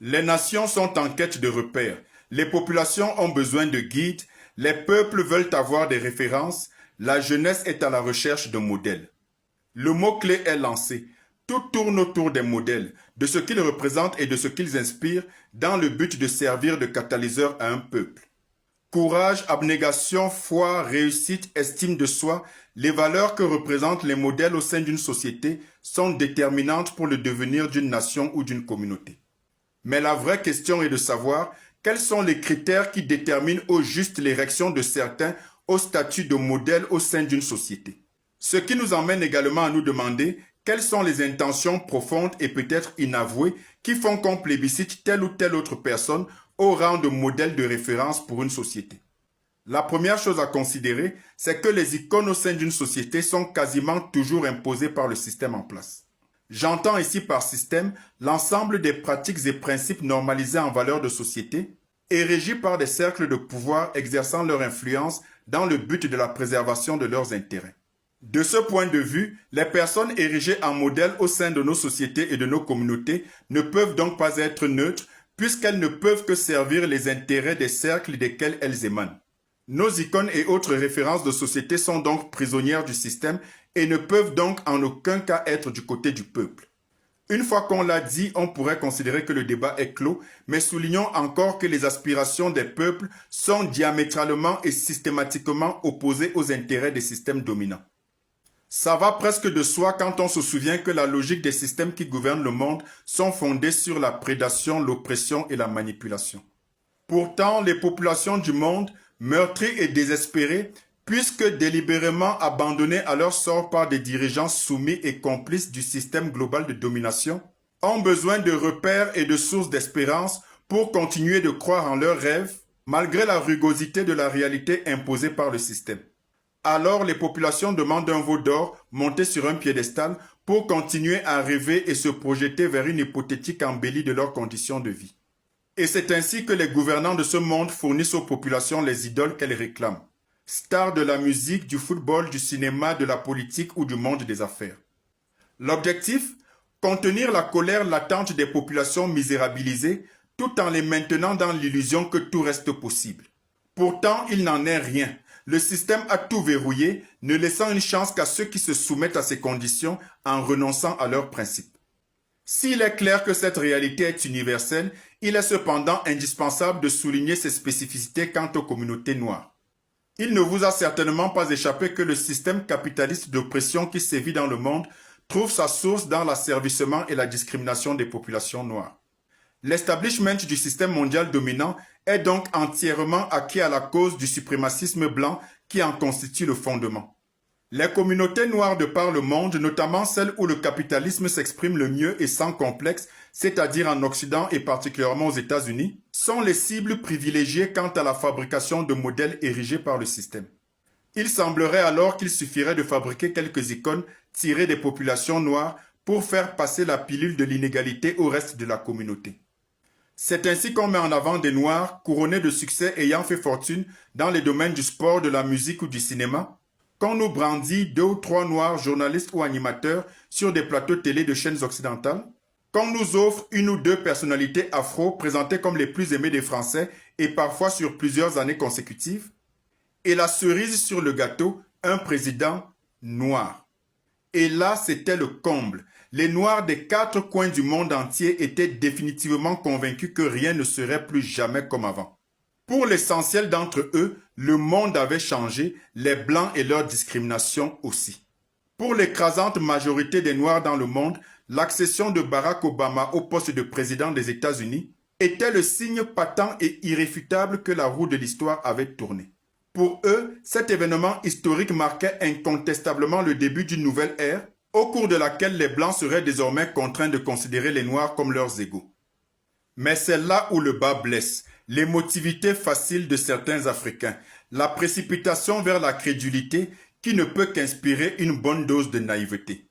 Les nations sont en quête de repères, les populations ont besoin de guides, les peuples veulent avoir des références, la jeunesse est à la recherche de modèles. Le mot-clé est lancé. Tout tourne autour des modèles, de ce qu'ils représentent et de ce qu'ils inspirent dans le but de servir de catalyseur à un peuple. Courage, abnégation, foi, réussite, estime de soi, les valeurs que représentent les modèles au sein d'une société sont déterminantes pour le devenir d'une nation ou d'une communauté. Mais la vraie question est de savoir quels sont les critères qui déterminent au juste l'érection de certains au statut de modèle au sein d'une société. Ce qui nous emmène également à nous demander quelles sont les intentions profondes et peut-être inavouées qui font qu'on plébiscite telle ou telle autre personne au rang de modèle de référence pour une société. La première chose à considérer, c'est que les icônes au sein d'une société sont quasiment toujours imposées par le système en place. J'entends ici par système l'ensemble des pratiques et principes normalisés en valeur de société et régis par des cercles de pouvoir exerçant leur influence dans le but de la préservation de leurs intérêts. De ce point de vue, les personnes érigées en modèle au sein de nos sociétés et de nos communautés ne peuvent donc pas être neutres puisqu'elles ne peuvent que servir les intérêts des cercles desquels elles émanent. Nos icônes et autres références de société sont donc prisonnières du système et ne peuvent donc en aucun cas être du côté du peuple. Une fois qu'on l'a dit, on pourrait considérer que le débat est clos, mais soulignons encore que les aspirations des peuples sont diamétralement et systématiquement opposées aux intérêts des systèmes dominants. Ça va presque de soi quand on se souvient que la logique des systèmes qui gouvernent le monde sont fondés sur la prédation, l'oppression et la manipulation. Pourtant, les populations du monde, meurtries et désespérées, puisque délibérément abandonnées à leur sort par des dirigeants soumis et complices du système global de domination, ont besoin de repères et de sources d'espérance pour continuer de croire en leurs rêves, malgré la rugosité de la réalité imposée par le système. Alors les populations demandent un veau d'or monté sur un piédestal pour continuer à rêver et se projeter vers une hypothétique embellie de leurs conditions de vie. Et c'est ainsi que les gouvernants de ce monde fournissent aux populations les idoles qu'elles réclament. Stars de la musique, du football, du cinéma, de la politique ou du monde des affaires. L'objectif? Contenir la colère latente des populations misérabilisées tout en les maintenant dans l'illusion que tout reste possible. Pourtant, il n'en est rien. Le système a tout verrouillé, ne laissant une chance qu'à ceux qui se soumettent à ces conditions en renonçant à leurs principes. S'il est clair que cette réalité est universelle, il est cependant indispensable de souligner ses spécificités quant aux communautés noires. Il ne vous a certainement pas échappé que le système capitaliste d'oppression qui sévit dans le monde trouve sa source dans l'asservissement et la discrimination des populations noires. L'establishment du système mondial dominant est donc entièrement acquis à la cause du suprémacisme blanc qui en constitue le fondement. Les communautés noires de par le monde, notamment celles où le capitalisme s'exprime le mieux et sans complexe, c'est-à-dire en Occident et particulièrement aux États-Unis, sont les cibles privilégiées quant à la fabrication de modèles érigés par le système. Il semblerait alors qu'il suffirait de fabriquer quelques icônes tirées des populations noires pour faire passer la pilule de l'inégalité au reste de la communauté. C'est ainsi qu'on met en avant des Noirs couronnés de succès ayant fait fortune dans les domaines du sport, de la musique ou du cinéma, qu'on nous brandit 2 ou 3 Noirs journalistes ou animateurs sur des plateaux télé de chaînes occidentales, qu'on nous offre 1 ou 2 personnalités afro présentées comme les plus aimées des Français et parfois sur plusieurs années consécutives, et la cerise sur le gâteau, un président noir. Et là, c'était le comble. Les Noirs des 4 coins du monde entier étaient définitivement convaincus que rien ne serait plus jamais comme avant. Pour l'essentiel d'entre eux, le monde avait changé, les Blancs et leur discrimination aussi. Pour l'écrasante majorité des Noirs dans le monde, l'accession de Barack Obama au poste de président des États-Unis était le signe patent et irréfutable que la roue de l'histoire avait tourné. Pour eux, cet événement historique marquait incontestablement le début d'une nouvelle ère, au cours de laquelle les Blancs seraient désormais contraints de considérer les Noirs comme leurs égaux. Mais c'est là où le bas blesse, l'émotivité facile de certains Africains, la précipitation vers la crédulité qui ne peut qu'inspirer une bonne dose de naïveté.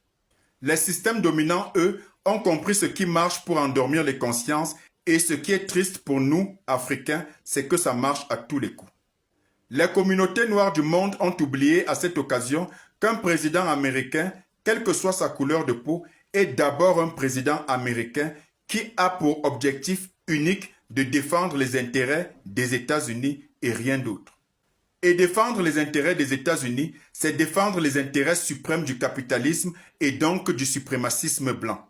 Les systèmes dominants, eux, ont compris ce qui marche pour endormir les consciences et ce qui est triste pour nous, Africains, c'est que ça marche à tous les coups. Les communautés noires du monde ont oublié à cette occasion qu'un président américain, quelle que soit sa couleur de peau, est d'abord un président américain qui a pour objectif unique de défendre les intérêts des États-Unis et rien d'autre. Et défendre les intérêts des États-Unis, c'est défendre les intérêts suprêmes du capitalisme et donc du suprémacisme blanc.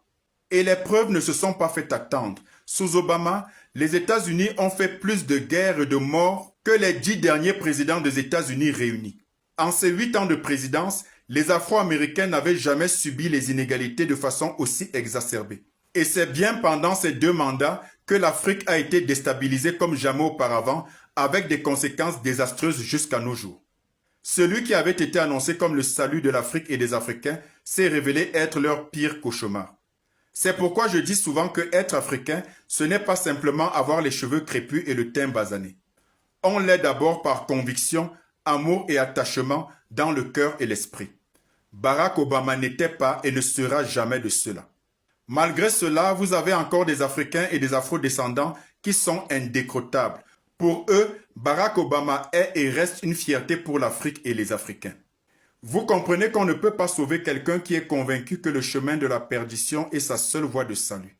Et les preuves ne se sont pas fait attendre. Sous Obama, les États-Unis ont fait plus de guerres et de morts que les 10 derniers présidents des États-Unis réunis. En ces 8 ans de présidence, les Afro-Américains n'avaient jamais subi les inégalités de façon aussi exacerbée. Et c'est bien pendant ces 2 mandats que l'Afrique a été déstabilisée comme jamais auparavant, avec des conséquences désastreuses jusqu'à nos jours. Celui qui avait été annoncé comme le salut de l'Afrique et des Africains s'est révélé être leur pire cauchemar. C'est pourquoi je dis souvent que être africain, ce n'est pas simplement avoir les cheveux crépus et le teint basané. On l'est d'abord par conviction, amour et attachement dans le cœur et l'esprit. Barack Obama n'était pas et ne sera jamais de cela. Malgré cela, vous avez encore des Africains et des Afro-descendants qui sont indécrottables. Pour eux, Barack Obama est et reste une fierté pour l'Afrique et les Africains. Vous comprenez qu'on ne peut pas sauver quelqu'un qui est convaincu que le chemin de la perdition est sa seule voie de salut.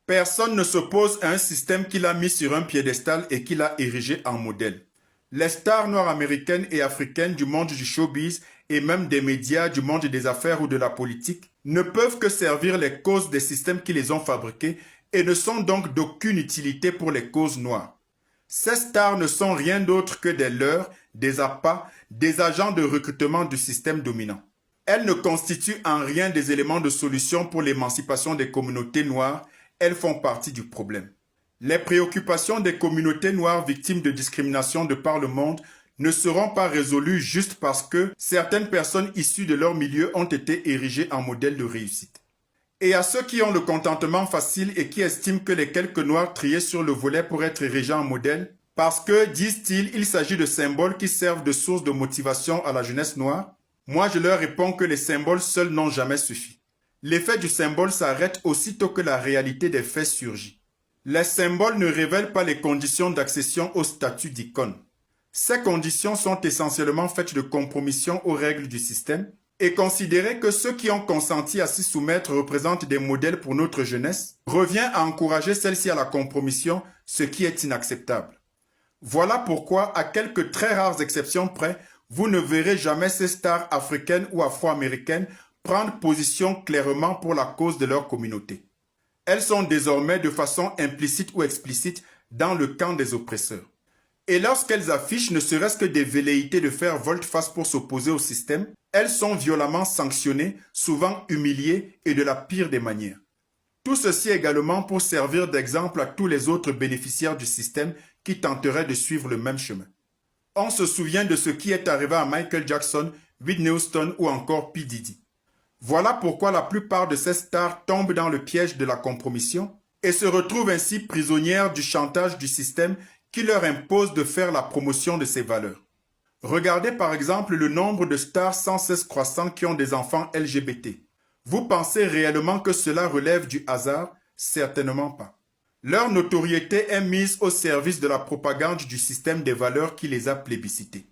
Personne ne s'oppose à un système qu'il a mis sur un piédestal et qu'il a érigé en modèle. Les stars noires américaines et africaines du monde du showbiz et même des médias, du monde des affaires ou de la politique ne peuvent que servir les causes des systèmes qui les ont fabriqués et ne sont donc d'aucune utilité pour les causes noires. Ces stars ne sont rien d'autre que des leurres, des appâts, des agents de recrutement du système dominant. Elles ne constituent en rien des éléments de solution pour l'émancipation des communautés noires, elles font partie du problème. Les préoccupations des communautés noires victimes de discrimination de par le monde ne seront pas résolues juste parce que certaines personnes issues de leur milieu ont été érigées en modèle de réussite. Et à ceux qui ont le contentement facile et qui estiment que les quelques noirs triés sur le volet pour être érigés en modèle, parce que, disent-ils, il s'agit de symboles qui servent de source de motivation à la jeunesse noire, moi je leur réponds que les symboles seuls n'ont jamais suffi. L'effet du symbole s'arrête aussitôt que la réalité des faits surgit. Les symboles ne révèlent pas les conditions d'accession au statut d'icône. Ces conditions sont essentiellement faites de compromission aux règles du système et considérer que ceux qui ont consenti à s'y soumettre représentent des modèles pour notre jeunesse revient à encourager celle-ci à la compromission, ce qui est inacceptable. Voilà pourquoi, à quelques très rares exceptions près, vous ne verrez jamais ces stars africaines ou afro-américaines prendre position clairement pour la cause de leur communauté. Elles sont désormais de façon implicite ou explicite dans le camp des oppresseurs. Et lorsqu'elles affichent ne serait-ce que des velléités de faire volte-face pour s'opposer au système, elles sont violemment sanctionnées, souvent humiliées et de la pire des manières. Tout ceci également pour servir d'exemple à tous les autres bénéficiaires du système qui tenteraient de suivre le même chemin. On se souvient de ce qui est arrivé à Michael Jackson, Whitney Houston ou encore P. Diddy. Voilà pourquoi la plupart de ces stars tombent dans le piège de la compromission et se retrouvent ainsi prisonnières du chantage du système qui leur impose de faire la promotion de ces valeurs. Regardez par exemple le nombre de stars sans cesse croissant qui ont des enfants LGBT. Vous pensez réellement que cela relève du hasard? Certainement pas. Leur notoriété est mise au service de la propagande du système des valeurs qui les a plébiscités.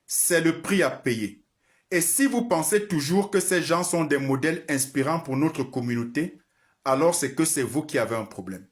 C'est le prix à payer. Et si vous pensez toujours que ces gens sont des modèles inspirants pour notre communauté, alors c'est que c'est vous qui avez un problème.